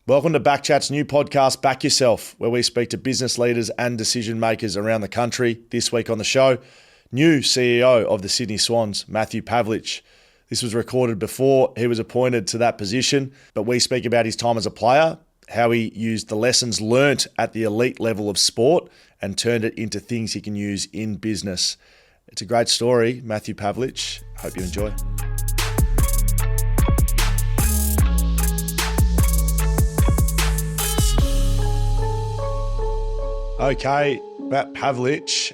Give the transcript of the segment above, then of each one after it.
Welcome to BackChat's new podcast, Back Yourself, where we speak to business leaders and decision makers around the country. This week on the show, new CEO of the Sydney Swans, Matthew Pavlich. This was recorded before he was appointed to that position, but we speak about his time as a player, how he used the lessons learnt at the elite level of sport and turned it into things he can use in business. It's a great story, Matthew Pavlich. Hope you enjoy. Okay, Matt Pavlich,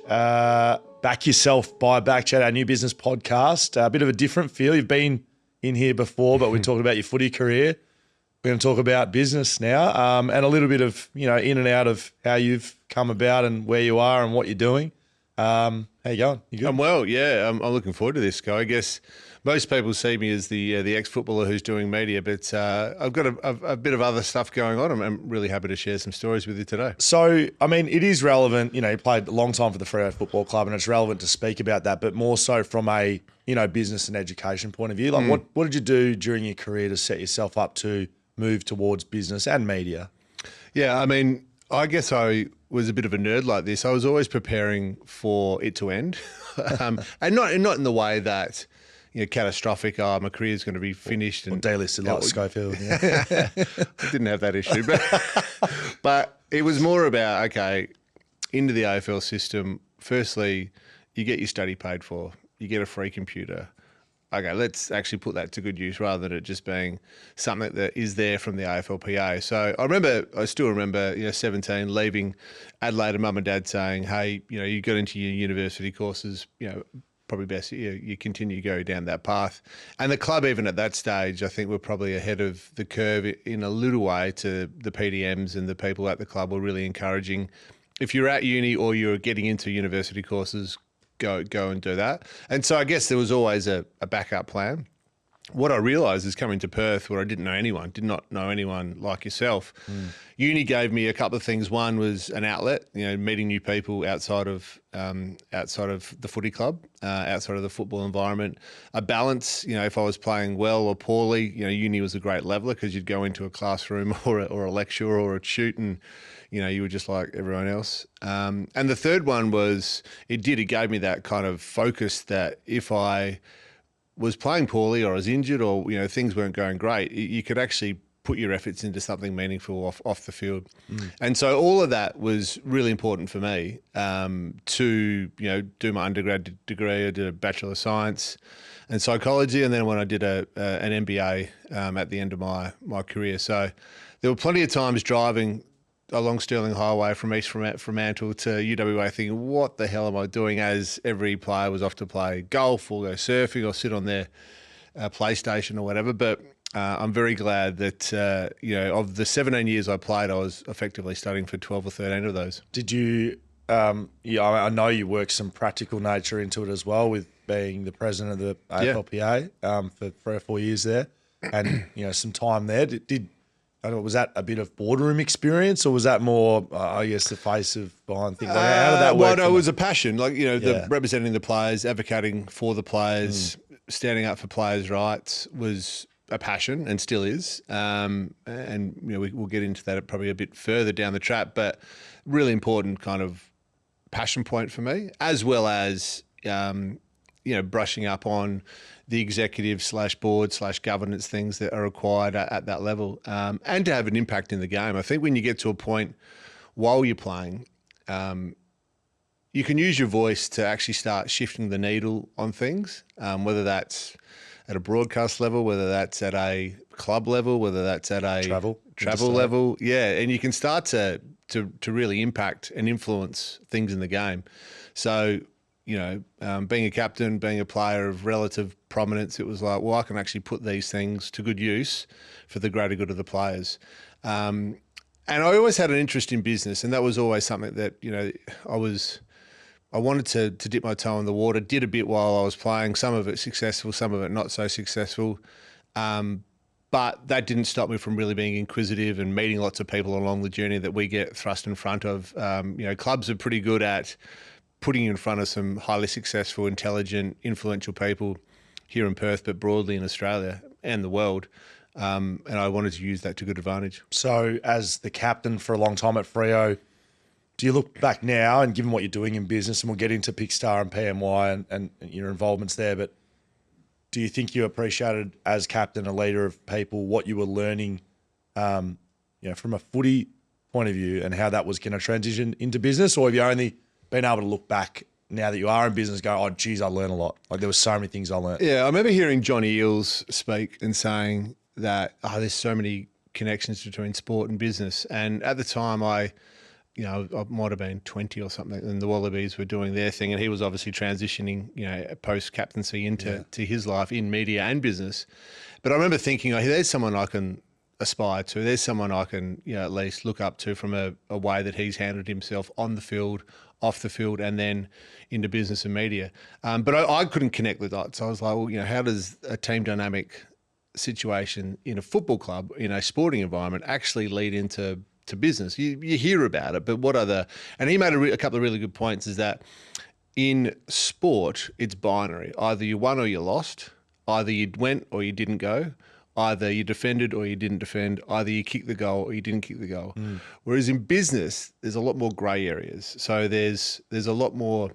Back Yourself by BackChat, our new business podcast. A bit of a different feel. You've been in here before, but we talked about your footy career. We're going to talk about business now, and a little bit of, in and out of how you've come about and where you are and what you're doing. How you going? You good? I'm well, yeah. I'm looking forward to this, guy. I guess most people see me as the ex-footballer who's doing media, but I've got a bit of other stuff going on. I'm really happy to share some stories with you today. So, I mean, it is relevant. You played a long time for the Freo Football Club, and it's relevant to speak about that, but more so from a, business and education point of view. Like, what did you do during your career to set yourself up to move towards business and media? Yeah, I mean, I guess I was a bit of a nerd like this. I was always preparing for it to end, and not in the way that catastrophic. Oh, my career's going to be finished and delisted like Schofield. Yeah. I didn't have that issue, but it was more about into the AFL system. Firstly, you get your study paid for. You get a free computer. Okay, let's actually put that to good use rather than it just being something that is there from the AFLPA. So I still remember, 17, leaving Adelaide and mum and dad saying, hey, you got into your university courses, probably best you continue to go down that path. And the club, even at that stage, I think were probably ahead of the curve in a little way to the PDMs, and the people at the club were really encouraging. If you're at uni or you're getting into university courses, go and do that. And so I guess there was always a backup plan. What I realised is coming to Perth, where I did not know anyone like yourself. Uni gave me a couple of things. One was an outlet, meeting new people outside of the footy club, outside of the football environment. A balance, if I was playing well or poorly, uni was a great leveler because you'd go into a classroom or a lecture or a shoot and you were just like everyone else. And the third one was it gave me that kind of focus that if I was playing poorly or I was injured or, things weren't going great, you could actually put your efforts into something meaningful off the field. And so all of that was really important for me to, do my undergrad degree. I did a Bachelor of Science and Psychology. And then when I did an MBA at the end of my career. So there were plenty of times driving along Stirling Highway from East Fremantle to UWA thinking, what the hell am I doing, as every player was off to play golf or go surfing or sit on their PlayStation or whatever. But I'm very glad that, of the 17 years I played, I was effectively studying for 12 or 13 of those. Did you, I know you worked some practical nature into it as well with being the president of the AFLPA for 3 or 4 years there and, some time there. Was that a bit of boardroom experience, or was that more, the face of behind things? How did that work? Well, no, it was a passion. Representing the players, advocating for the players, standing up for players' rights was a passion and still is. And we'll get into that probably a bit further down the track, but really important kind of passion point for me, as well as brushing up on the executive /board /governance things that are required at that level, and to have an impact in the game. I think when you get to a point while you're playing, you can use your voice to actually start shifting the needle on things, whether that's at a broadcast level, whether that's at a club level, whether that's at a travel level. Yeah, and you can start to really impact and influence things in the game. So, being a captain, being a player of relative prominence, it was like, well, I can actually put these things to good use for the greater good of the players. And I always had an interest in business, and that was always something that, I wanted to dip my toe in the water, did a bit while I was playing, some of it successful, some of it not so successful. But that didn't stop me from really being inquisitive and meeting lots of people along the journey that we get thrust in front of. Clubs are pretty good at putting you in front of some highly successful, intelligent, influential people here in Perth, but broadly in Australia and the world. And I wanted to use that to good advantage. So as the captain for a long time at Freo, do you look back now and given what you're doing in business, and we'll get into Pickstar and PMY and your involvements there, but do you think you appreciated as captain, a leader of people, what you were learning, from a footy point of view and how that was going to transition into business? Or have you only been able to look back now that you are in business, go, oh, geez, I learned a lot. Like there were so many things I learned. Yeah, I remember hearing Johnny Eales speak and saying that, there's so many connections between sport and business. And at the time I might have been 20 or something, and the Wallabies were doing their thing, and he was obviously transitioning, post-captaincy into his life in media and business. But I remember thinking, there's someone I can aspire to. There's someone I can, at least look up to from a way that he's handled himself on the field, off the field, and then into business and media. But I couldn't connect the dots. I was like, well, how does a team dynamic situation in a football club, in a sporting environment, actually lead into business? You hear about it, but what are the... And he made a couple of really good points, is that in sport, it's binary. Either you won or you lost. Either you went or you didn't go. Either you defended or you didn't defend. Either you kicked the goal or you didn't kick the goal. Whereas in business, there's a lot more grey areas. So there's a lot more...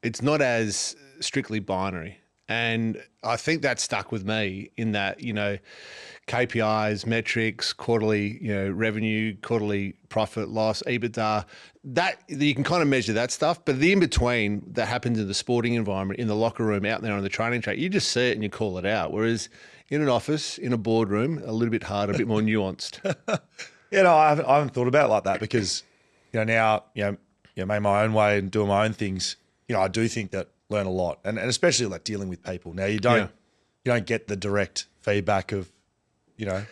It's not as strictly binary. And I think that stuck with me in that, KPIs, metrics, quarterly, revenue, quarterly profit, loss, EBITDA, that you can kind of measure that stuff. But the in-between that happens in the sporting environment, in the locker room, out there on the training track, you just see it and you call it out. Whereas in an office, in a boardroom, a little bit harder, a bit more nuanced. I haven't thought about it like that because, now, make my own way and doing my own things. I do think that learn a lot, and especially like dealing with people. Now you don't get the direct feedback of,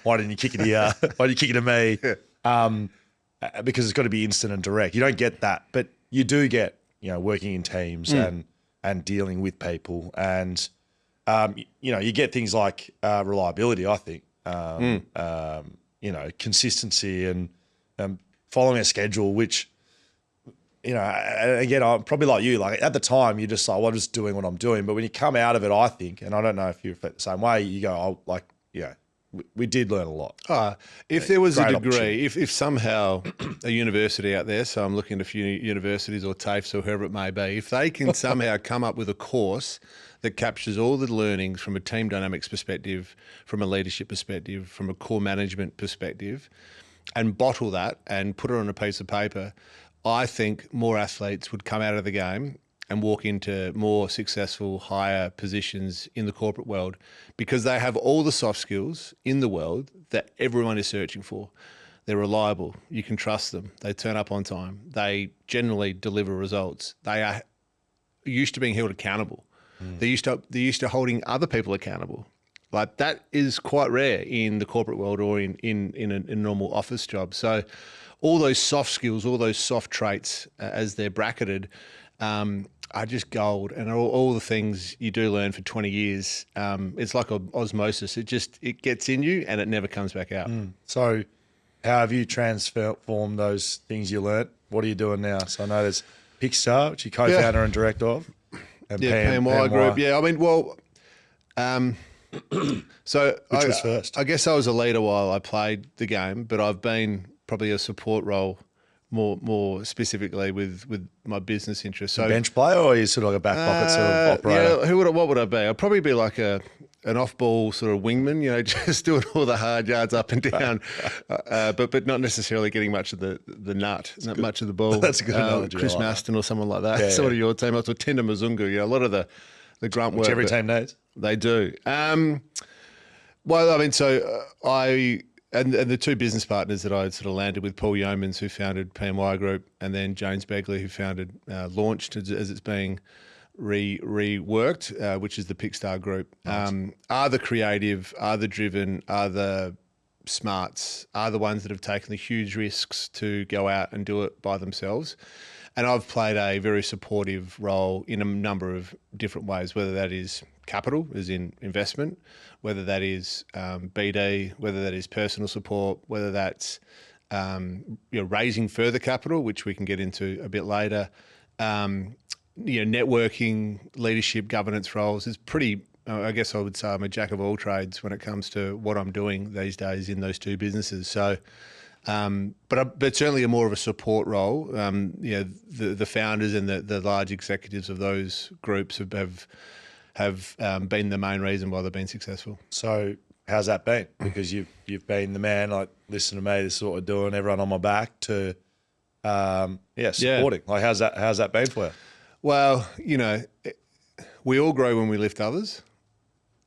why didn't you kick it here? Why did you kick it to me? Because it's got to be instant and direct. You don't get that, but you do get, working in teams and dealing with people, and you get things like reliability. I think consistency and following a schedule, which. Again, I'm probably like you. Like at the time, you just like, well, I'm just doing what I'm doing. But when you come out of it, I think, and I don't know if you feel the same way, you go, we did learn a lot. If there was a degree, if somehow a university out there, so I'm looking at a few universities or TAFEs or whoever it may be, if they can somehow come up with a course that captures all the learnings from a team dynamics perspective, from a leadership perspective, from a core management perspective, and bottle that and put it on a piece of paper, I think more athletes would come out of the game and walk into more successful, higher positions in the corporate world because they have all the soft skills in the world that everyone is searching for. They're reliable. You can trust them. They turn up on time. They generally deliver results. They are used to being held accountable. They're used to holding other people accountable. Like that is quite rare in the corporate world or in a normal office job. So all those soft skills, all those soft traits, as they're bracketed, are just gold. And all the things you do learn for 20 years, it's like osmosis. It gets in you and it never comes back out. So how have you transformed those things you learnt? What are you doing now? So I know there's Pickstar, which you're co-founder and director of. And PMY Group. Yeah, I mean, well... so which was first? I guess I was a leader while I played the game, but I've been probably a support role more specifically with my business interests. So bench player, or are you sort of like a back pocket sort of operator? Yeah, what would I be? I'd probably be like an off-ball sort of wingman, just doing all the hard yards up and down, but not necessarily getting much of the nut, not much of the ball. That's a good analogy. Chris Maston or someone like that. Some of your team, or Tenda Mazungu. A lot of the grunt work. Which every team needs. They do. Well, I mean, so and the two business partners that I sort of landed with, Paul Yeomans, who founded PMY Group, and then James Begley, who founded Launched as it's being reworked, which is the Pickstar Group, are the creative, are the driven, are the smarts, are the ones that have taken the huge risks to go out and do it by themselves. And I've played a very supportive role in a number of different ways, whether that is capital, as in investment, whether that is BD, whether that is personal support, whether that's raising further capital, which we can get into a bit later, networking, leadership, governance roles. It's pretty I guess I would say I'm a jack of all trades when it comes to what I'm doing these days in those two businesses. So, but certainly a more of a support role. The founders and the large executives of those groups have been the main reason why they've been successful. So how's that been? Because you've been the man, like, listen to me, this is what we're doing, everyone on my back, to supporting. Like, how's that been for you? Well, we all grow when we lift others,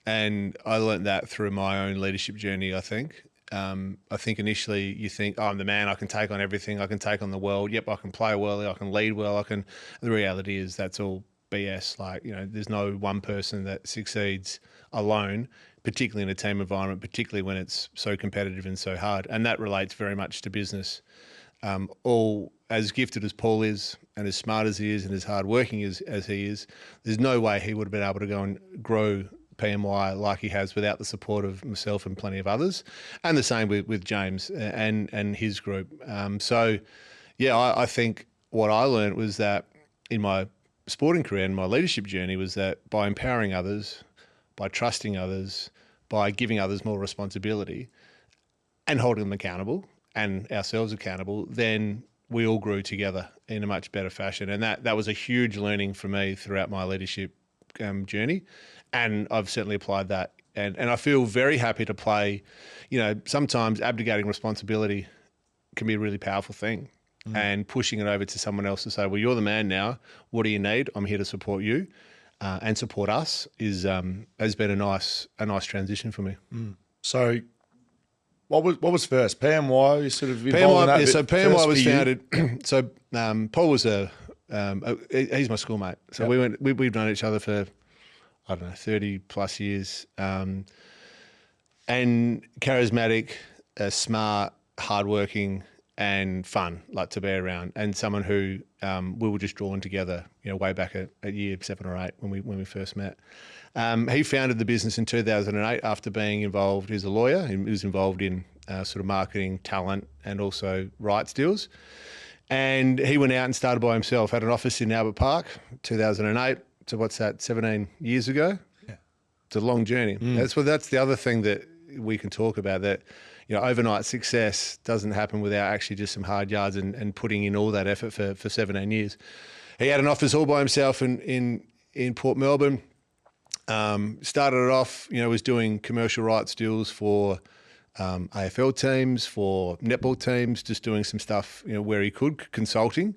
and I learned that through my own leadership journey. I think initially you think, oh, I'm the man, I can take on everything, I can take on the world. Yep, I can play well, I can lead well, The reality is that's all BS. Like, there's no one person that succeeds alone, particularly in a team environment, particularly when it's so competitive and so hard. And that relates very much to business. All as gifted as Paul is, and as smart as he is, and as hardworking as he is, there's no way he would have been able to go and grow PMY like he has without the support of myself and plenty of others. And the same with James and his group. I think what I learned was that in my sporting career and my leadership journey was that by empowering others, by trusting others, by giving others more responsibility and holding them accountable and ourselves accountable, then we all grew together in a much better fashion. And that was a huge learning for me throughout my leadership journey. And I've certainly applied that. And I feel very happy to play, sometimes abdicating responsibility can be a really powerful thing. And pushing it over to someone else to say, well, you're the man now. What do you need? I'm here to support you and support us has been a nice transition for me. So what was first? PMY, you sort of involved in that? Yeah, so PMY was founded. So Paul was he's my schoolmate. So we've known each other for, 30 plus years. And charismatic, smart, hardworking, and fun, like to be around, and someone who we were just drawn together, way back at year 7 or 8 when we first met. He founded the business in 2008 after being involved. He's a lawyer. He was involved in sort of marketing, talent, and also rights deals. And he went out and started by himself. Had an office in Albert Park, 2008. So what's that? 17 years ago. Yeah, it's a long journey. That's the other thing that we can talk about, that overnight success doesn't happen without actually just some hard yards and putting in all that effort for 17 years. He had an office all by himself in Port Melbourne. Started it off, was doing commercial rights deals for AFL teams, for netball teams, just doing some stuff, where he could, consulting.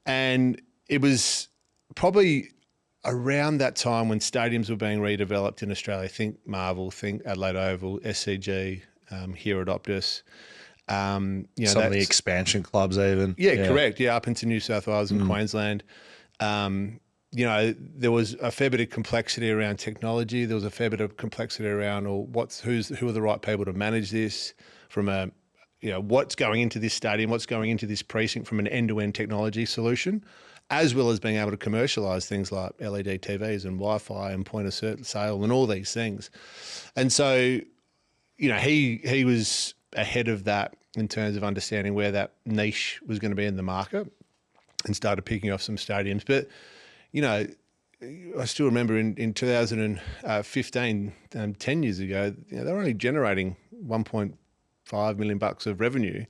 And it was probably around that time when stadiums were being redeveloped in Australia. Think Marvel, think Adelaide Oval, SCG, here at Optus. Some of the expansion clubs even. Yeah, correct. Yeah, up into New South Wales and Queensland. There was a fair bit of complexity around technology. There was a fair bit of complexity around who are the right people to manage this, from what's going into this stadium, what's going into this precinct from an end-to-end technology solution, as well as being able to commercialise things like LED TVs and Wi-Fi and point of sale and all these things. And so, he was ahead of that in terms of understanding where that niche was going to be in the market, and started picking off some stadiums. But, I still remember in 2015, 10 years ago, they were only generating $1.5 million of revenue.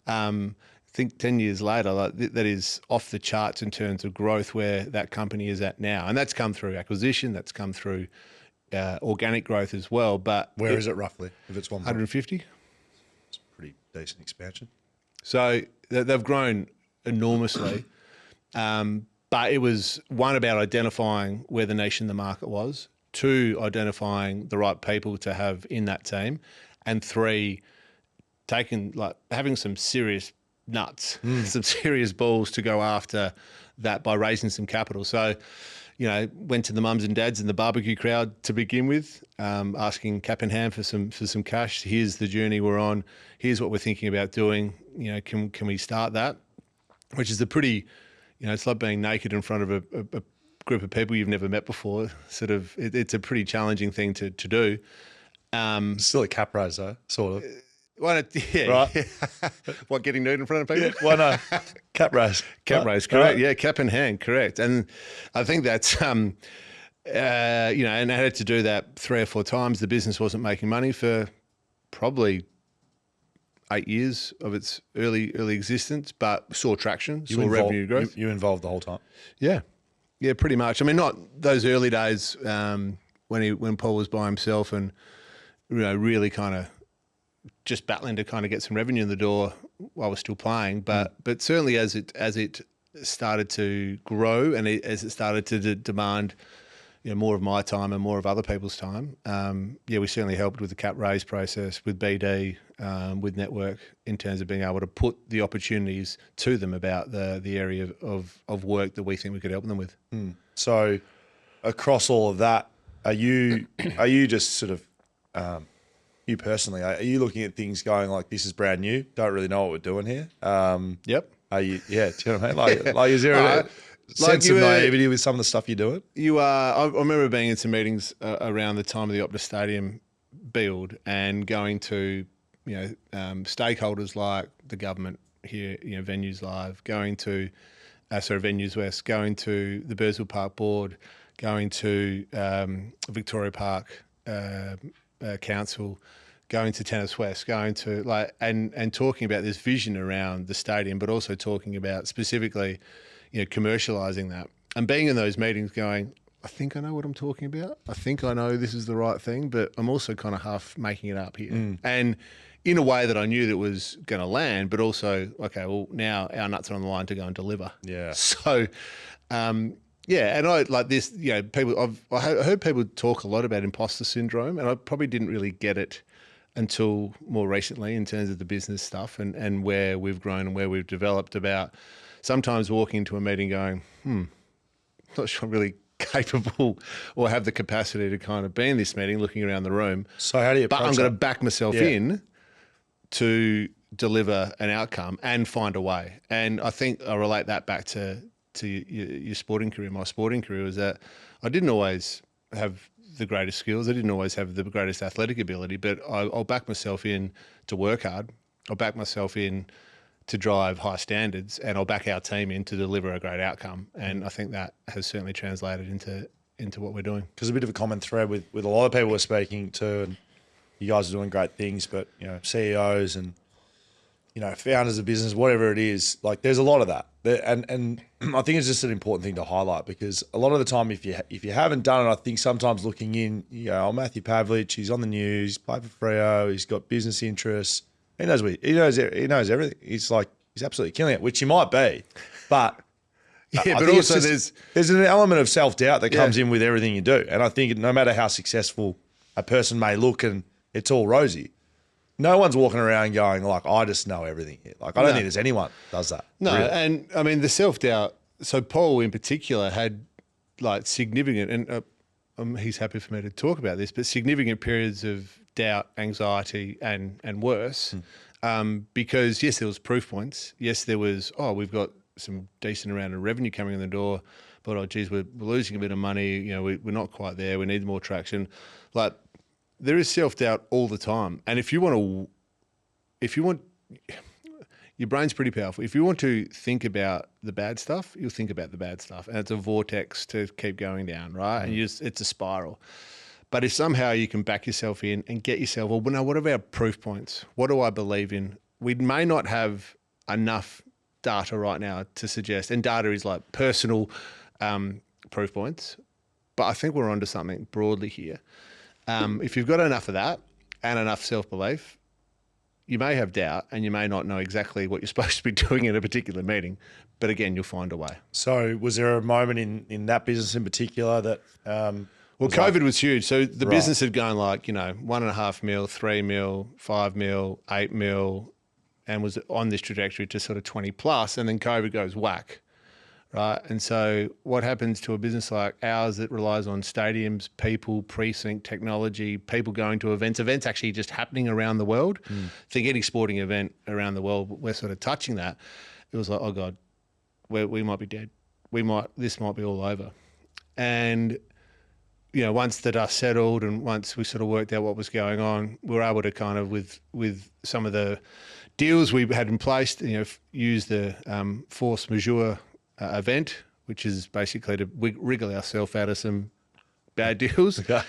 I think 10 years later, that is off the charts in terms of growth where that company is at now. And that's come through acquisition, that's come through organic growth as well. But where is it roughly, if it's 150? It's a pretty decent expansion. So they've grown enormously. But it was, one, about identifying where the niche in the market was, 2, identifying the right people to have in that team, and 3, having some serious nuts, some serious balls to go after that by raising some capital. So, went to the mums and dads in the barbecue crowd to begin with, asking cap in hand for some cash. Here's the journey we're on. Here's what we're thinking about doing. Can we start that? Which is a pretty, it's like being naked in front of a group of people you've never met before. Sort of, it's a pretty challenging thing to do. Still a cap raise though, sort of. Right. What, getting nude in front of people? Yeah, why not? Cap raise. Cap raise, correct. Right. Yeah, cap in hand, correct. And I think that's, and I had to do that 3 or 4 times. The business wasn't making money for probably 8 years of its early existence, but saw traction, saw revenue growth. You involved the whole time. Yeah, pretty much. I mean, not those early days when Paul was by himself and really kind of just battling to kind of get some revenue in the door while we're still playing. But certainly as it started to grow and as it started to demand more of my time and more of other people's time, we certainly helped with the cap raise process, with BD, with Network, in terms of being able to put the opportunities to them about the area of work that we think we could help them with. So across all of that, are you just sort of you personally, are you looking at things going like, this is brand new, don't really know what we're doing here? Yep. Are you? Yeah. Do you know what I mean? Like is there a sense of naivety with some of the stuff you're doing? You are. I remember being in some meetings around the time of the Optus Stadium build and going to stakeholders like the government here, Venues Live, going to Venues West, going to the Bursville Park Board, going to Victoria Park Council, going to Tennis West, going to and talking about this vision around the stadium, but also talking about specifically, commercialising that, and being in those meetings going, I think I know what I'm talking about. I think I know this is the right thing, but I'm also kind of half making it up here. And in a way that I knew that was going to land, but also, okay, well, now our nuts are on the line to go and deliver. Yeah. So, and I like this, people, I heard people talk a lot about imposter syndrome, and I probably didn't really get it until more recently in terms of the business stuff and where we've grown and where we've developed, about sometimes walking into a meeting going, not sure I'm really capable or have the capacity to kind of be in this meeting, looking around the room. So how do you approach But I'm going to that? back myself in to deliver an outcome and find a way. And I think I relate that back to your sporting career. My sporting career was that I didn't always have the greatest skills. I didn't always have the greatest athletic ability, but I'll back myself in to work hard. I'll back myself in to drive high standards, and I'll back our team in to deliver a great outcome. And I think that has certainly translated into what we're doing. Because a bit of a common thread with a lot of people we're speaking to, and you guys are doing great things, but CEOs and founders of business, whatever it is, like there's a lot of that. And I think it's just an important thing to highlight, because a lot of the time, if you haven't done it, I think sometimes looking in, Matthew Pavlich, he's on the news, played for Freo, he's got business interests. He knows everything. He's absolutely killing it, which he might be, but but also there's an element of self-doubt that comes in with everything you do. And I think no matter how successful a person may look and it's all rosy, no one's walking around going like, I just know everything here. Like, I don't think there's anyone does that. No, really. And I mean, the self-doubt, so Paul in particular had significant, and he's happy for me to talk about this, but significant periods of doubt, anxiety, and worse, because yes, there was proof points. Yes, there was, we've got some decent amount of revenue coming in the door, but we're losing a bit of money. We're not quite there. We need more traction. Like, there is self-doubt all the time. And if you want, your brain's pretty powerful. If you want to think about the bad stuff, you'll think about the bad stuff. And it's a vortex to keep going down, right? And it's a spiral. But if somehow you can back yourself in and get yourself, well, now what are our proof points? What do I believe in? We may not have enough data right now to suggest, and data is like personal proof points, but I think we're onto something broadly here. If you've got enough of that and enough self-belief, you may have doubt and you may not know exactly what you're supposed to be doing in a particular meeting, but again, you'll find a way. So was there a moment in that business in particular that... Well, COVID was huge. So the business had gone like, 1.5 mil, 3 mil, 5 mil, 8 mil, and was on this trajectory to sort of 20 plus, and then COVID goes whack, right? And so what happens to a business like ours that relies on stadiums, people, precinct, technology, people going to events actually just happening around the world. Think any sporting event around the world, we're sort of touching that. It was like, oh God, we might be dead. This might be all over. And once the dust settled and once we sort of worked out what was going on, we were able to kind of, with some of the deals we had in place, use the force majeure event, which is basically to wriggle ourselves out of some bad deals, Okay.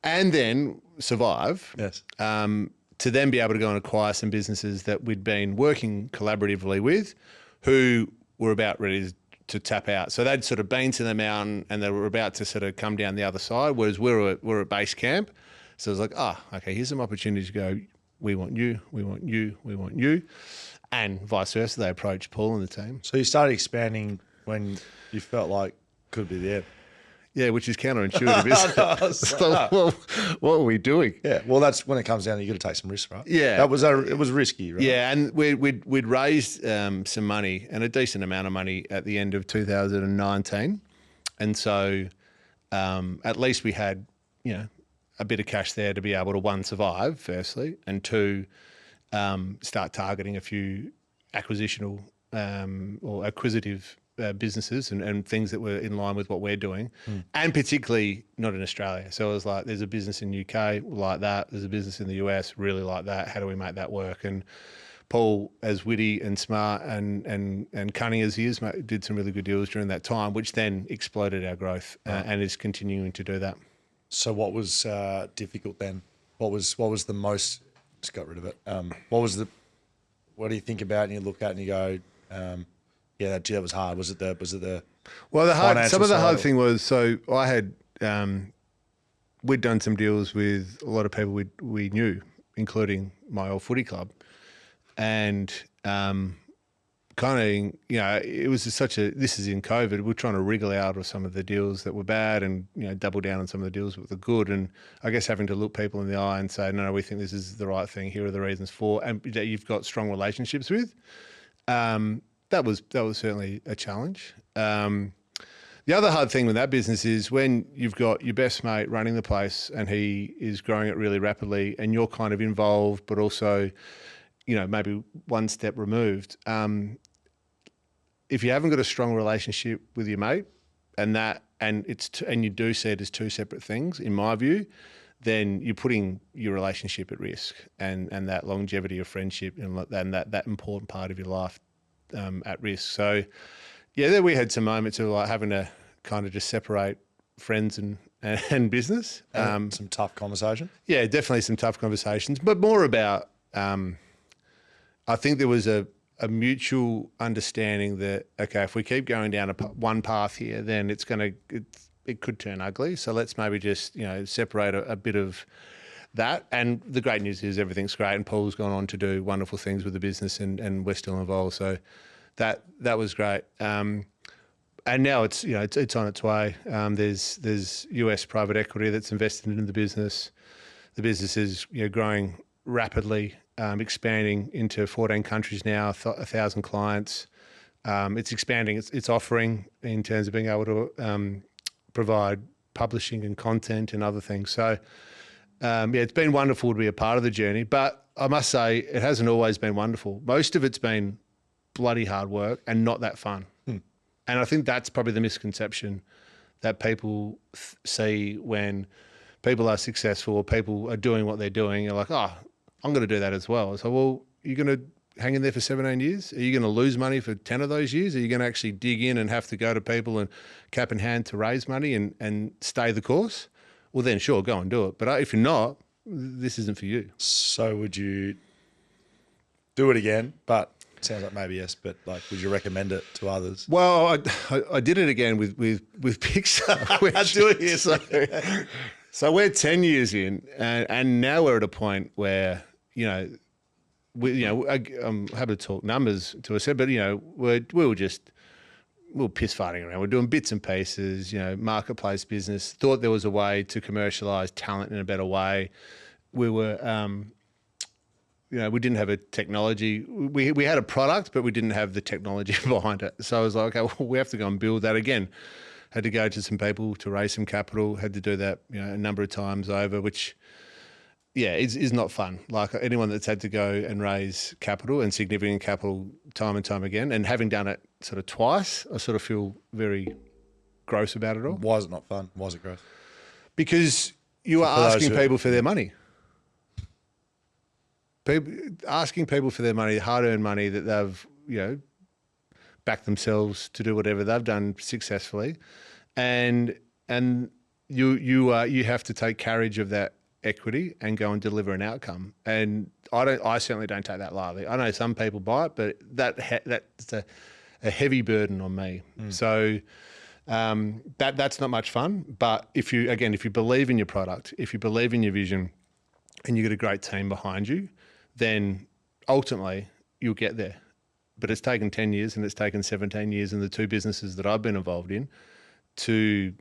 and then survive. Yes. To then be able to go and acquire some businesses that we'd been working collaboratively with, who were about ready to tap out. So they'd sort of been to the mountain and they were about to sort of come down the other side, whereas we're at base camp. So it was like, okay, here's some opportunities to go, we want you, we want you, we want you. And vice versa, they approached Paul and the team. So you started expanding when you felt like could be there. Yeah, which is counterintuitive, isn't it? So, well, what are we doing? Yeah. Well, that's when it comes down. You got to take some risks, right? Yeah. It was risky, right? Yeah, and we'd raised some money, and a decent amount of money at the end of 2019, and so at least we had a bit of cash there to be able to, one, survive firstly, and two, start targeting a few acquisitional or acquisitive businesses and things that were in line with what we're doing, and particularly not in Australia. So it was like, there's a business in the UK like that, there's a business in the US really like that. How do we make that work? And Paul, as witty and smart and cunning as he is, did some really good deals during that time, which then exploded our growth and is continuing to do that. So what was difficult then? What was the most? Just got rid of it. What do you think about and you look at and you go, yeah, that was hard. Was it the? Well, some of the hard side thing was, so I had we'd done some deals with a lot of people we knew, including my old footy club, and kind of, it was just this is in COVID, we're trying to wriggle out of some of the deals that were bad and, double down on some of the deals that were good. And I guess having to look people in the eye and say, no, we think this is the right thing. Here are the reasons for, and that you've got strong relationships with. That was certainly a challenge. The other hard thing with that business is when you've got your best mate running the place and he is growing it really rapidly and you're kind of involved, but also, maybe one step removed. If you haven't got a strong relationship with your mate and you do see it as two separate things, in my view, then you're putting your relationship at risk and that longevity of friendship and that important part of your life at risk. So, yeah, there we had some moments of like having to kind of just separate friends and business. some tough conversation. Yeah, definitely some tough conversations, but more about, I think there was a mutual understanding that, okay, if we keep going down one path here, then it could turn ugly. So let's maybe just, separate a bit of that. And the great news is everything's great, and Paul's gone on to do wonderful things with the business, and we're still involved. So that was great. And now it's on its way. There's US private equity that's invested in the business. The business is growing rapidly, expanding into 14 countries now, 1,000 clients. It's expanding its offering in terms of being able to provide publishing and content and other things. So, it's been wonderful to be a part of the journey, but I must say it hasn't always been wonderful. Most of it's been bloody hard work and not that fun. And I think that's probably the misconception that people see when people are successful or people are doing what they're doing. You're like, oh, I'm going to do that as well. So, well, you're going to hang in there for 17 years? Are you going to lose money for 10 of those years? Are you going to actually dig in and have to go to people and cap in hand to raise money and stay the course? Well, then sure, go and do it. But if you're not, this isn't for you. So would you do it again? But it sounds like maybe yes, but would you recommend it to others? Well, I did it again with Pixar. I do it here. So we're 10 years in, and now we're at a point where, I'm happy to talk numbers to a set, but, we were piss farting around. We're doing bits and pieces, marketplace business, thought there was a way to commercialize talent in a better way. We were, we didn't have a technology. We had a product, but we didn't have the technology behind it. So I was like, okay, well, we have to go and build that again. Had to go to some people to raise some capital, had to do that, a number of times over, which, is not fun. Like anyone that's had to go and raise capital and significant capital time and time again, and having done it sort of twice, I sort of feel very gross about it all. Why is it not fun? Why is it gross? Because you are asking people for their money. Asking people for their money, hard-earned money that they've, backed themselves to do whatever they've done successfully, and you have to take carriage of that equity and go and deliver an outcome. And I certainly don't take that lightly. I know some people buy it, but that's a heavy burden on me. So that's not much fun. But if you believe in your product, if you believe in your vision, and you get a great team behind you, then ultimately you'll get there. But it's taken 10 years and it's taken 17 years in the two businesses that I've been involved in to,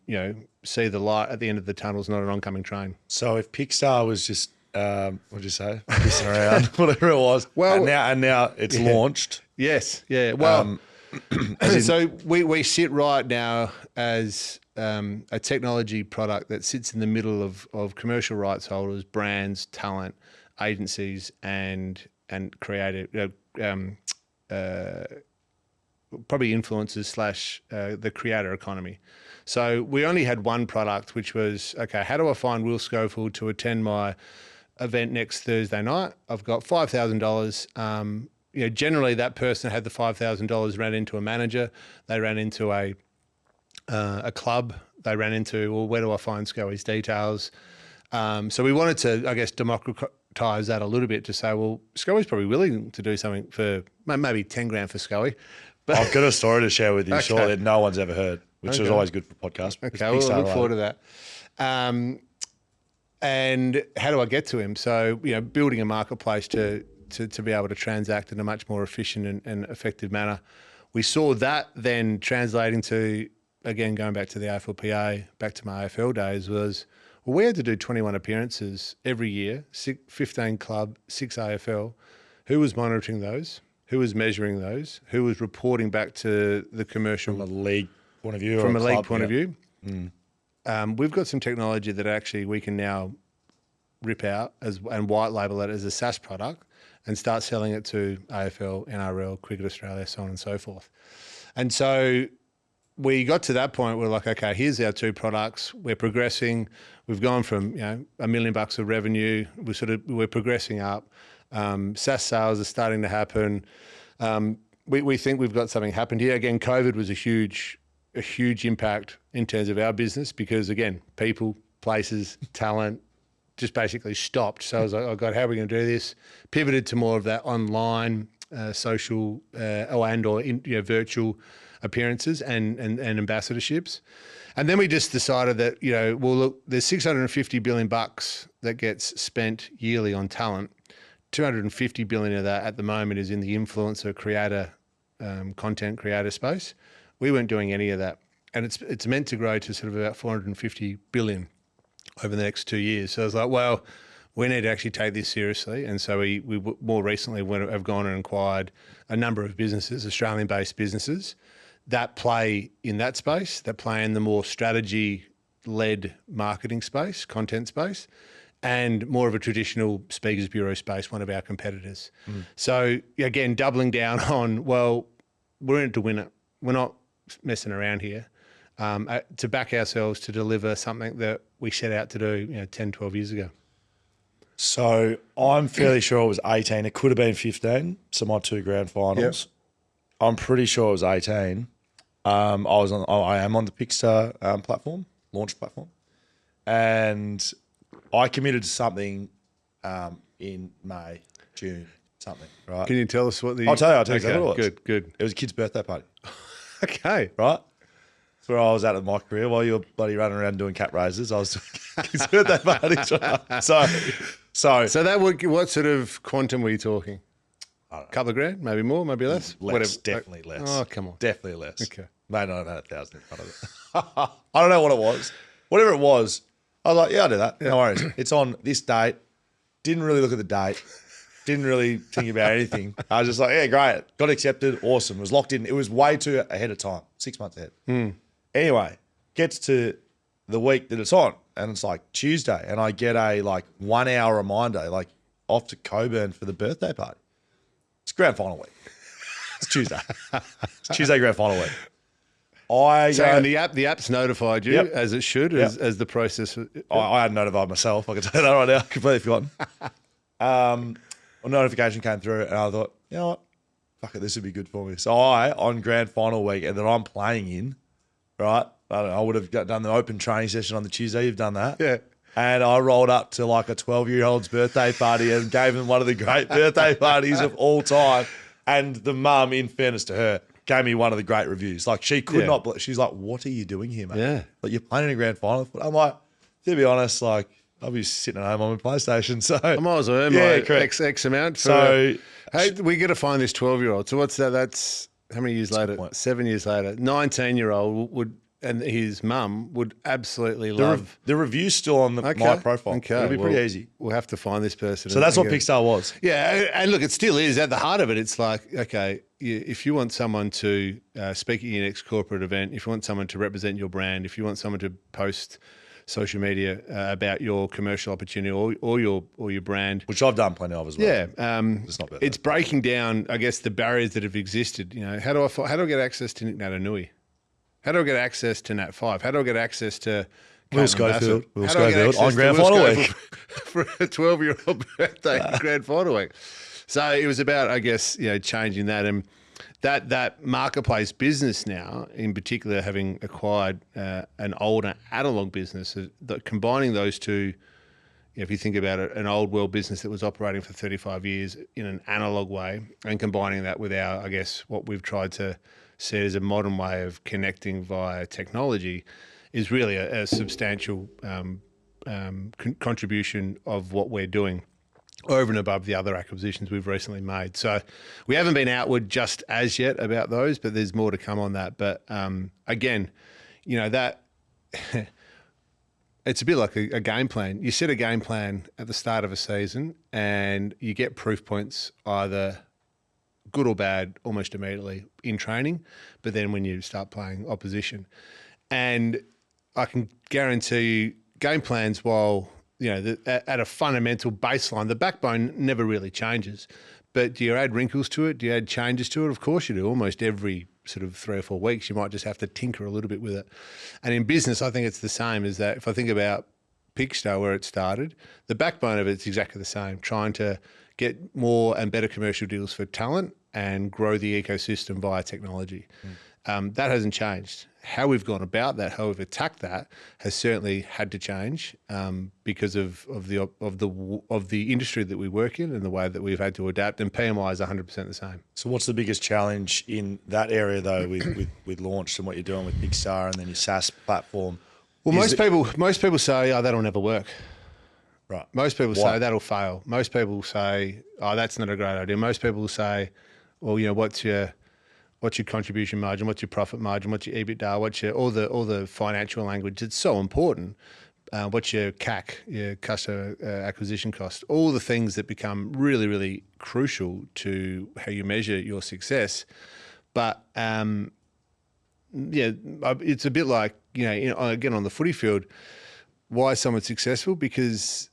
see the light at the end of the tunnel is not an oncoming train. So if Pixar was just, what'd you say, pissing around, whatever it was, well, and now it's launched. Yes, yeah. Well, so we sit right now as a technology product that sits in the middle of commercial rights holders, brands, talent, agencies, and creative, probably influencers / the creator economy. So we only had one product, which was, okay, how do I find Will Schofield to attend my event next Thursday night? I've got $5,000. Generally that person had the $5,000, ran into a manager, they ran into a club, they ran into, well, where do I find Scoey's details? So we wanted to, I guess, democratize that a little bit to say, well, Scoey's probably willing to do something for maybe 10 grand for Scoey. But I've got a story to share with you, Okay. Sure, that no one's ever heard, which is always good for podcasts. Okay, well, I look forward to that. And how do I get to him? So, building a marketplace to be able to transact in a much more efficient and effective manner. We saw that then translating to, again, going back to the AFLPA, back to my AFL days, was, well, we had to do 21 appearances every year, 15 club, 6 AFL. Who was monitoring those? Who was measuring those? Who was reporting back to the commercial? From a league point of view. From or a league club, point of yeah. view. We've got some technology that actually we can now rip out and white label it as a SaaS product and start selling it to AFL, NRL, Cricket Australia, so on and so forth. And so we got to that point where we're like, okay, here's our two products. We're progressing. We've gone from $1 million of revenue. We're progressing up. SaaS sales are starting to happen. We think we've got something happened here. Again, COVID was a huge impact in terms of our business because, again, people, places, talent just basically stopped. So I was like, oh God, how are we going to do this? Pivoted to more of that online, social, or virtual appearances and ambassadorships. And then we just decided that, well, look, there's $650 billion that gets spent yearly on talent. 250 billion of that at the moment is in the influencer creator, content creator space. We weren't doing any of that. And it's meant to grow to sort of about 450 billion over the next 2 years. So I was like, well, we need to actually take this seriously. And so we more recently have gone and acquired a number of businesses, Australian-based businesses, that play in that space, that play in the more strategy-led marketing space, content space, and more of a traditional speakers bureau space, one of our competitors. So again, doubling down on, well, we're in it to win it. We're not messing around here. To back ourselves to deliver something that we set out to do 10, 12 years ago. So I'm fairly sure it was 18. It could have been 15. So my 2 grand finals. Yep. I'm pretty sure it was 18. I am on the Pixar platform, launch platform, and I committed to something in May, June, something. Right? Can you tell us what the? I'll tell you exactly what it was. Good. It was a kid's birthday party. Okay. Right. That's where I was at in my career while you were bloody running around doing cat raises. I was doing kids' birthday parties. Right? So that what sort of quantum were you talking? A couple of grand, maybe more, maybe less. Less, definitely less. Oh, come on. Definitely less. Okay. Mate, I had 1,000 in front of it. I don't know what it was. Whatever it was, I was like, yeah, I'll do that. Yeah. No worries. It's on this date. Didn't really look at the date. Didn't really think about anything. I was just like, yeah, great. Got accepted. Awesome. It was locked in. It was way too ahead of time. 6 months ahead. Anyway, gets to the week that it's on, and it's like Tuesday, and I get a 1 hour reminder, off to Coburn for the birthday party. It's grand final week. It's Tuesday. It's Tuesday grand final week. And the app's notified you, Yep. as it should, as the process. I hadn't notified myself. I can tell you that right now. Completely forgotten. A notification came through, and I thought, you know what? Fuck it, this would be good for me. So on grand final week, and then I'm playing in, right? I don't know, I would have done the open training session on the Tuesday. You've done that. Yeah. And I rolled up to like a 12-year-old's birthday party and gave them one of the great birthday parties of all time. And the mum, in fairness to her, gave me one of the great reviews. Like she could not, she's like, what are you doing here, mate? Yeah. Like you're playing in a grand final. I'm like, to be honest, like I'll be sitting at home on my PlayStation. So I might as well earn my X amount. Hey, we got to find this 12-year-old. So what's that? That's how many years later? 7 years later. 19-year-old would, and his mum would absolutely love. The review's still on my profile. Okay. It'll be pretty easy. We'll have to find this person. So that's what Pixar was. Yeah. And look, it still is at the heart of it. It's like, okay, if you want someone to speak at your next corporate event, if you want someone to represent your brand, if you want someone to post social media about your commercial opportunity or your brand, which I've done plenty of as well. Yeah, it's breaking down, I guess, the barriers that have existed. You know, how do I get access to Nick Natanui? How do I get access to Nat 5? How do I get access to Will Schofield on grand final week for a 12-year-old birthday grand final week? So it was about, I guess, changing that, and that marketplace business now, in particular, having acquired an older analog business, combining those two. If you think about it, an old world business that was operating for 35 years in an analog way, and combining that with our, I guess, what we've tried to see as a modern way of connecting via technology, is really a substantial contribution of what we're doing over and above the other acquisitions we've recently made. So we haven't been outward just as yet about those, but there's more to come on that. But again, that it's a bit like a game plan. You set a game plan at the start of a season and you get proof points, either good or bad, almost immediately in training, but then when you start playing opposition. And I can guarantee you game plans, while at a fundamental baseline, the backbone never really changes. But do you add wrinkles to it? Do you add changes to it? Of course you do. Almost every sort of 3 or 4 weeks, you might just have to tinker a little bit with it. And in business, I think it's the same. Is that if I think about Pickstar, where it started, the backbone of it's exactly the same, trying to get more and better commercial deals for talent and grow the ecosystem via technology. That hasn't changed. How we've gone about that, how we've attacked that, has certainly had to change because of the industry that we work in and the way that we've had to adapt. And PMI is 100% the same. So, what's the biggest challenge in that area though, with launch and what you're doing with Pixar and then your SaaS platform? Well, most people say, "Oh, that'll never work." Right. Most people say that'll fail. Most people say, "Oh, that's not a great idea." Most people say, "Well, what's your contribution margin? What's your profit margin? What's your EBITDA? What's your all the financial language? It's so important. What's your CAC, your customer acquisition cost? All the things that become really, really crucial to how you measure your success." But it's a bit like again on the footy field. Why is someone successful? Because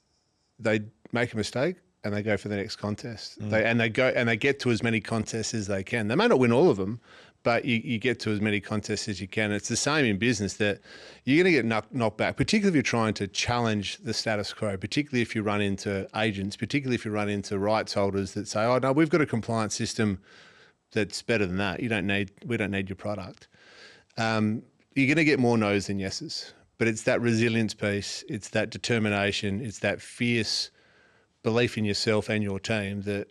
they make a mistake and they go for the next contest. They get to as many contests as they can. They may not win all of them, but you get to as many contests as you can. It's the same in business, that you're going to get knocked back, particularly if you're trying to challenge the status quo, particularly if you run into agents, particularly if you run into rights holders that say, "Oh no, we've got a compliance system that's better than that. We don't need your product." You're going to get more no's than yeses. But it's that resilience piece, it's that determination, it's that fierce belief in yourself and your team that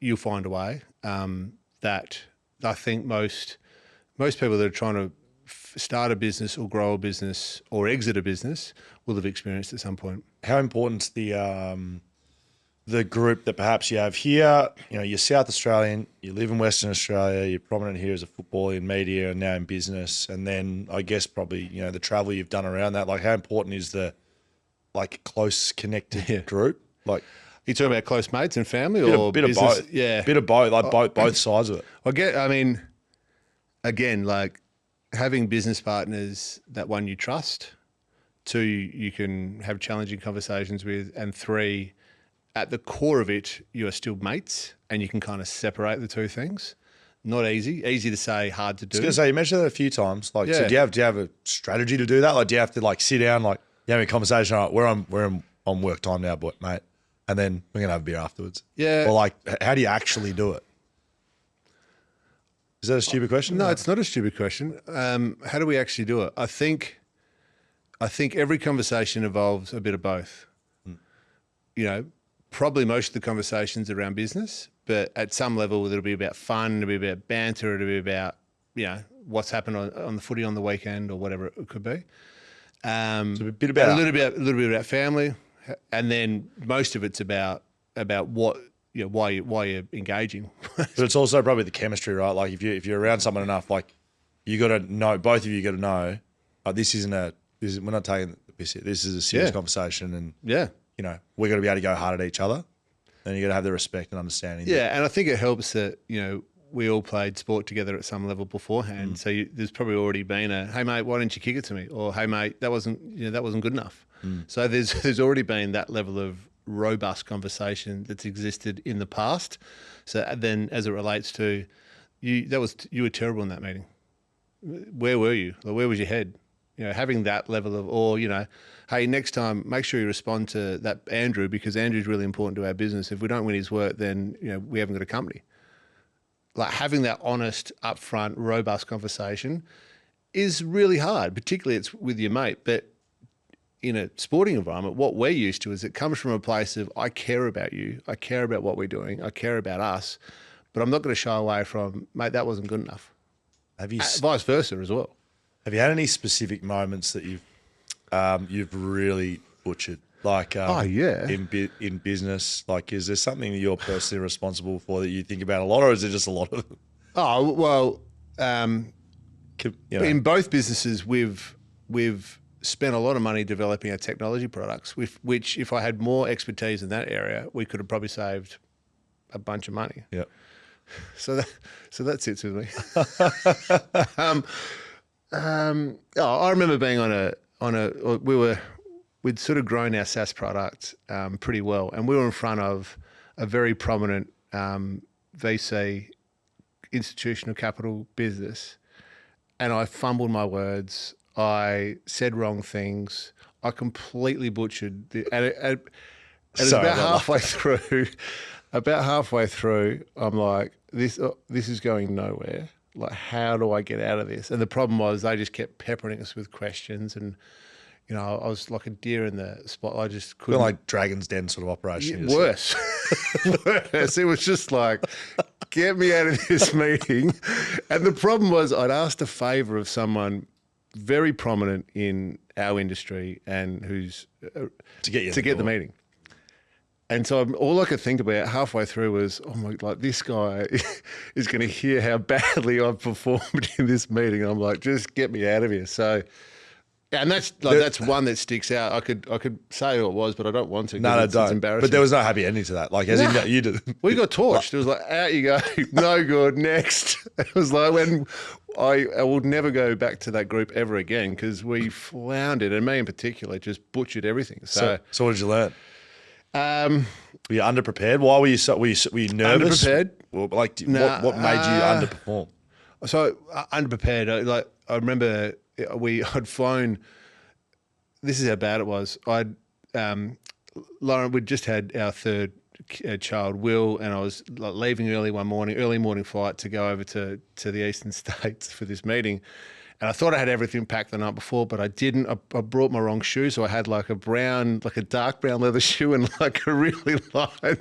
you'll find a way. That I think most people that are trying to start a business or grow a business or exit a business will have experienced at some point. How important the group that perhaps you have here? You're South Australian, you live in Western Australia, you're prominent here as a footballer in media and now in business, and then I guess probably the travel you've done around that. Like, how important is the close connected group? Like, you talking about close mates and family, or bit of both? Yeah, bit of both. Like both sides of it. Again, like having business partners that, one, you trust, 2, you can have challenging conversations with, and 3, at the core of it, you are still mates and you can kind of separate the two things. Not easy. Easy to say, hard to do. I was going to say, you mentioned that a few times. So do you have a strategy to do that? Like, do you have to sit down, you have a conversation, all right, we're on work time now, mate, and then we're going to have a beer afterwards? Yeah. Or how do you actually do it? Is that a stupid question? No, it's not a stupid question. How do we actually do it? I think every conversation involves a bit of both. You know, probably most of the conversations around business, but at some level it'll be about fun, it'll be about banter, it'll be about, you know, what's happened on the footy on the weekend or whatever it could be. So a bit about a little bit about family, and then most of it's about what, you know, why you're engaging. But it's also probably the chemistry, right? Like if you're around someone enough, like you got to know, both of you got to know, we're not taking the piss here. This is a serious conversation, and you know, we're going to be able to go hard at each other, and you got to have the respect and understanding. Yeah, and I think it helps that, you know, we all played sport together at some level beforehand. So there's probably already been a, hey mate, why didn't you kick it to me? Or hey mate, that wasn't good enough. So there's already been that level of robust conversation that's existed in the past. So then, as it relates to you, you were terrible in that meeting. Where were you? Like, where was your head? You know, having that level of, or, you know, hey, next time make sure you respond to that Andrew, because Andrew's really important to our business. If we don't win his work, then, you know, we haven't got a company. Like, having that honest, upfront, robust conversation is really hard, particularly it's with your mate. But in a sporting environment, what we're used to is it comes from a place of, I care about you, I care about what we're doing, I care about us, but I'm not going to shy away from, mate, that wasn't good enough. Vice versa as well. Have you had any specific moments that you've really butchered? Like, in business, like, is there something that you're personally responsible for that you think about a lot, or is it just a lot of? Oh well, in both businesses, we've spent a lot of money developing our technology products. Which, if I had more expertise in that area, we could have probably saved a bunch of money. Yeah. So that sits with me. I remember being we'd sort of grown our SaaS product pretty well, and we were in front of a very prominent VC institutional capital business, and I fumbled my words. I said wrong things. I completely butchered and about halfway through. About halfway through, I'm like, this is going nowhere. Like, how do I get out of this? And the problem was they just kept peppering us with questions, and, you know, I was like a deer in the spot. I just couldn't. Like Dragon's Den sort of operation. Worse. Worse. It was just like, get me out of this meeting. And the problem was I'd asked a favour of someone very prominent in our industry and who's to get the meeting. And so all I could think about halfway through was, oh my, like, this guy is going to hear how badly I've performed in this meeting. And I'm like, just get me out of here. So, and that's one that sticks out. I could say who it was, but I don't want to. No, don't. It's embarrassing. But there was no happy ending to that. Like, as in, you did. We got torched. It was like, out you go. No good. Next. It was like, when I will never go back to that group ever again, because we floundered, and me in particular, just butchered everything. So what did you learn? Were you underprepared? Why were you nervous? Underprepared? Well, like, what made you underperform? So underprepared. Like, I remember I'd flown. This is how bad it was. Lauren, we'd just had our third child, Will, and I was like leaving early morning flight to go over to the eastern states for this meeting. And I thought I had everything packed the night before, but I didn't. I brought my wrong shoe, so I had like a dark brown leather shoe and like a really light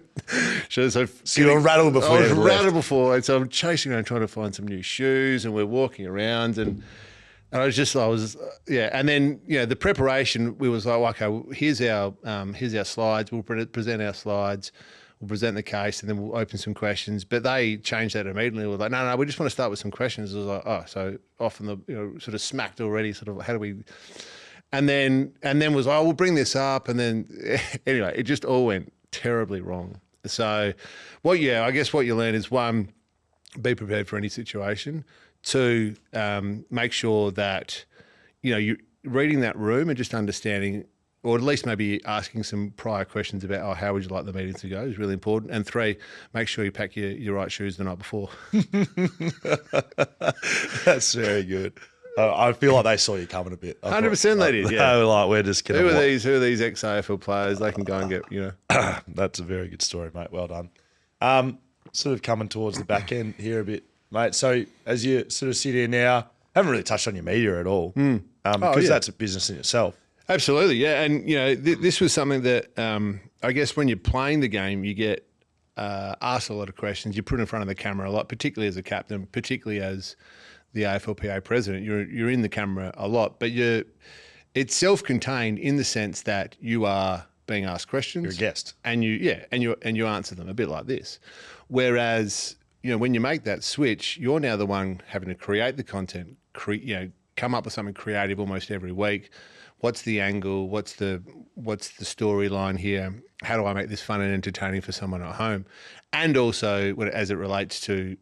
shoe. So you were rattled before. I was rattled before, and so I'm chasing around trying to find some new shoes, and we're walking around, and I was And then, you know, the preparation, we was like, okay, here's our slides. We'll present our slides. We'll present the case, and then we'll open some questions. But they changed that immediately. We're like, no, we just want to start with some questions. It was like, oh, so often sort of smacked already. Sort of, how do we? And then was, oh, we'll bring this up, and then anyway, it just all went terribly wrong. So, I guess what you learn is, one, be prepared for any situation. Two, make sure that, you know, you're reading that room and just understanding, or at least maybe asking some prior questions about, oh, how would you like the meeting to go, is really important. And three, make sure you pack your right shoes the night before. That's very good. I feel like they saw you coming a bit. 100% they did, yeah. They were like, we're just going to... Who are these ex-AFL players? They can go and get, you know. That's a very good story, mate. Well done. Sort of coming towards the back end here a bit, mate. So as you sort of sit here now, haven't really touched on your media at all, because that's a business in itself. Absolutely, yeah. And, this was something that I guess when you're playing the game, you get asked a lot of questions. You're put in front of the camera a lot, particularly as a captain, particularly as the AFLPA president. You're in the camera a lot, but it's self-contained in the sense that you are being asked questions. You're a guest. And you answer them a bit like this. Whereas, when you make that switch, you're now the one having to create the content, come up with something creative almost every week. What's the angle? What's the storyline here? How do I make this fun and entertaining for someone at home? And also, as it relates to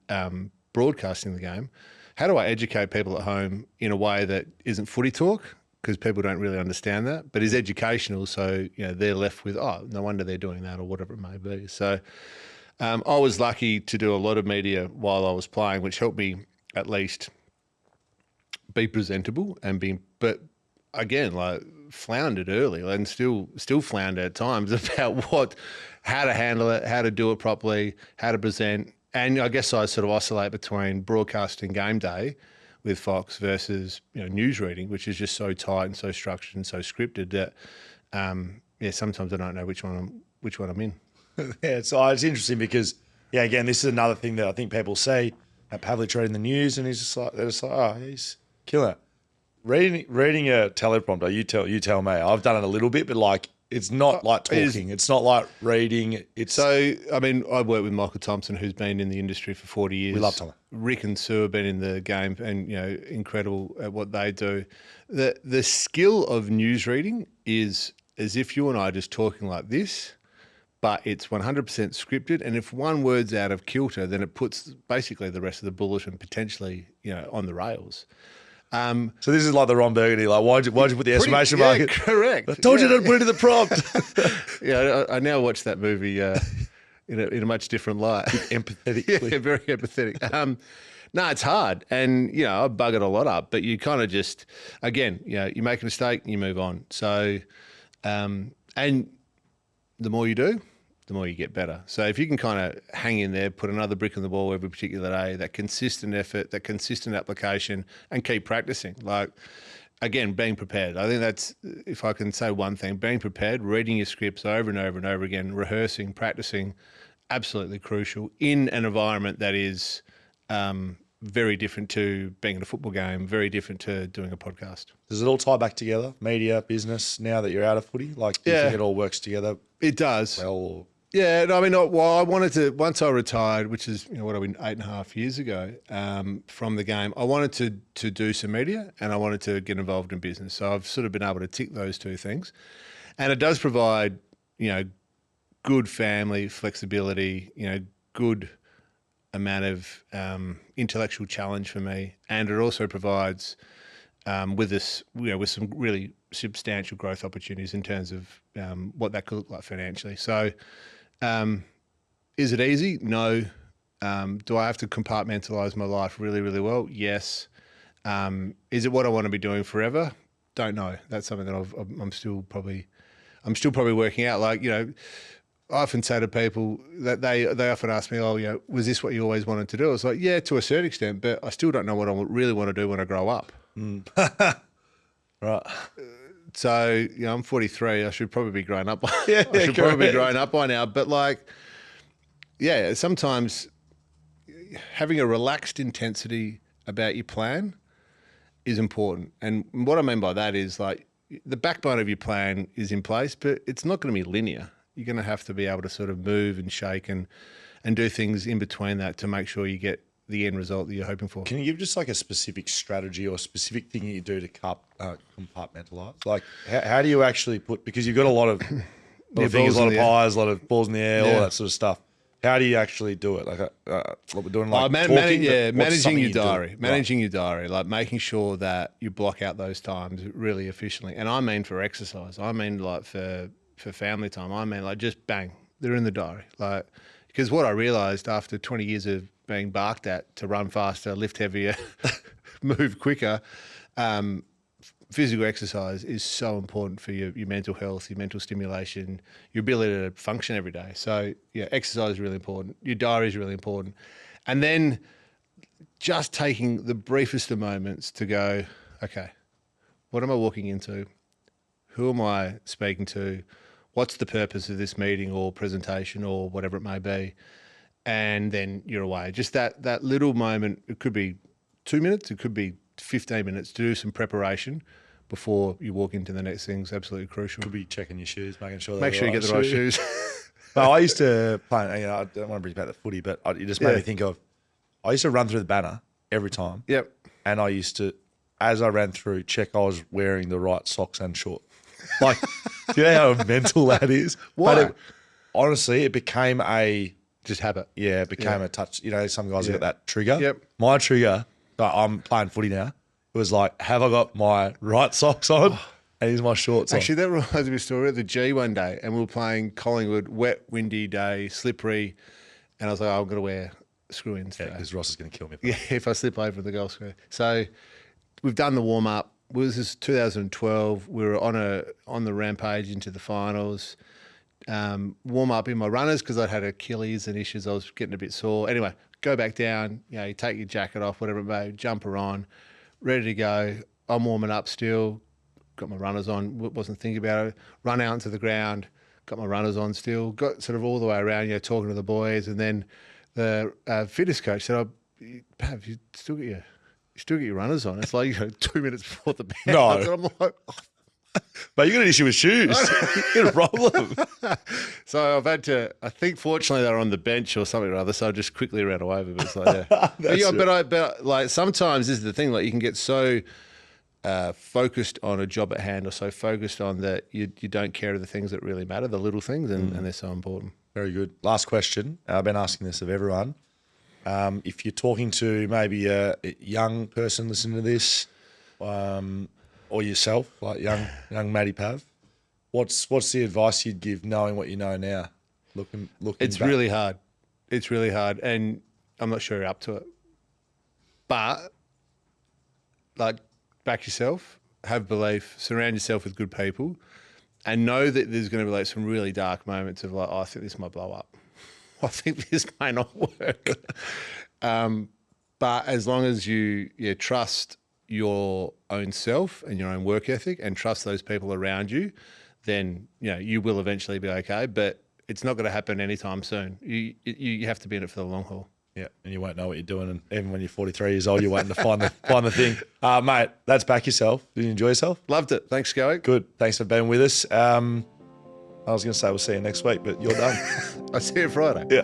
broadcasting the game, how do I educate people at home in a way that isn't footy talk? Because people don't really understand that, but is educational. So, they're left with, oh, no wonder they're doing that or whatever it may be. So I was lucky to do a lot of media while I was playing, which helped me at least be presentable but again, floundered early and still flounder at times about how to handle it, how to do it properly, how to present. And I guess I sort of oscillate between broadcasting game day with Fox versus news reading, which is just so tight and so structured and so scripted that sometimes I don't know which one I'm in. Yeah, so it's interesting because again, this is another thing that I think people see at Pavlich reading the news, and they're just like, oh, he's killing it. Reading a teleprompter, you tell me. I've done it a little bit, but it's not like talking. It's not like reading. I work with Michael Thompson, who's been in the industry for 40 years. We love Tom. Rick and Sue have been in the game and, incredible at what they do. The skill of news reading is as if you and I are just talking like this, but it's 100% scripted. And if one word's out of kilter, then it puts basically the rest of the bulletin potentially, on the rails. So this is like the Ron Burgundy, why'd you put the exclamation mark? Yeah, correct. I told you to put it in the prompt. I now watch that movie in a much different light. Empathetically. Yeah, very empathetic. No, it's hard. And, I bug it a lot up, but you kind of just, again, you make a mistake and you move on. So, and the more you do, the more you get better. So if you can kind of hang in there, put another brick on the wall every particular day, that consistent effort, that consistent application, and keep practicing. Again, being prepared. I think that's, if I can say one thing, being prepared, reading your scripts over and over and over again, rehearsing, practicing, absolutely crucial in an environment that is very different to being in a football game, very different to doing a podcast. Does it all tie back together, media, business, now that you're out of footy? Do you think it all works together? It does. Well, yeah, no, I wanted to, once I retired, which is, 8.5 years ago from the game, I wanted to do some media and I wanted to get involved in business. So I've sort of been able to tick those two things. And it does provide, good family flexibility, good amount of intellectual challenge for me. And it also provides with some really substantial growth opportunities in terms of what that could look like financially. So is it easy? No. Do I have to compartmentalize my life really, really well? Yes. Is it what I want to be doing forever? Don't know. That's something that I'm still probably working out. I often say to people that they often ask me, was this what you always wanted to do? I was like, yeah, to a certain extent, but I still don't know what I really want to do when I grow up. Right. So, I'm 43. I should probably be grown up. Probably be grown up by now. But sometimes having a relaxed intensity about your plan is important. And what I mean by that is the backbone of your plan is in place, but it's not going to be linear. You're going to have to be able to sort of move and shake and do things in between that to make sure you get the end result that you're hoping for. Can you give just a specific strategy or specific thing you do to compartmentalize? How do you actually because you've got a lot of fingers, a lot of pies, a lot of balls in the air, all that sort of stuff. How do you actually do it? What we're doing, managing your diary, your diary, making sure that you block out those times really efficiently. And I mean for exercise. I mean for family time. I mean just bang, they're in the diary. Because what I realised after 20 years of being barked at to run faster, lift heavier, move quicker, physical exercise is so important for your mental health, your mental stimulation, your ability to function every day. So exercise is really important. Your diary is really important. And then just taking the briefest of moments to go, okay, what am I walking into? Who am I speaking to? What's the purpose of this meeting or presentation or whatever it may be? And then you're away. Just that little moment, it could be 2 minutes, it could be 15 minutes to do some preparation before you walk into the next thing is absolutely crucial. Could be checking your shoes, making sure Make sure you get the right shoes. No, I used to play, I don't want to bring back the footy, but it just made me think of, I used to run through the banner every time. Yep. And I used to, as I ran through, check I was wearing the right socks and short. Like, do you know how mental that is? Why? But honestly, it became a... Just habit. Yeah, it became a touch. Some guys have got that trigger. Yep. My trigger, I'm playing footy now, it was like, have I got my right socks on? And here's my shorts Actually, that reminds me of a story at the G one day, and we were playing Collingwood, wet, windy day, slippery, and I was like, I'm going to wear screw-ins today. because Ross is going to kill me. Yeah, if I slip over the goal square. So we've done the warm-up. This is 2012. We were on the rampage into the finals. Warm up in my runners because I'd had Achilles and issues. I was getting a bit sore. Anyway, go back down. You take your jacket off, whatever it may, jumper on, ready to go. I'm warming up still. Got my runners on. Wasn't thinking about it. Run out into the ground. Got my runners on still. Got sort of all the way around, talking to the boys, and then the fitness coach said, Pav, you still get your runners on. It's like 2 minutes before the bounce. No. And I'm like, But you got an issue with shoes. You got a problem. So I've had to, I think fortunately they were on the bench or something or other, so I just quickly ran away with it. It's like, yeah. but like sometimes this is the thing, like you can get so focused on a job at hand or so focused on that you don't care of the things that really matter, the little things, and they're so important. Very good. Last question. I've been asking this of everyone. If you're talking to maybe a young person listening to this, or yourself, like young Matty Pav, what's the advice you'd give knowing what you know now? Looking It's back? really hard. It's really hard, and I'm not sure you're up to it. But like, back yourself, have belief, surround yourself with good people, and know that there's going to be like some really dark moments of like, I think this might blow up. I think this may not work. But as long as you trust your own self and your own work ethic and trust those people around you, then you will eventually be okay. But it's not going to happen anytime soon. You have to be in it for the long haul. Yeah, and you won't know what you're doing, and even when you're 43 years old, you're waiting to find the thing. Mate, that's back yourself. Did you enjoy yourself? Loved it. Thanks, Scully. Good. Thanks for being with us. I was going to say we'll see you next week, but you're done. I'll see you Friday. Yeah.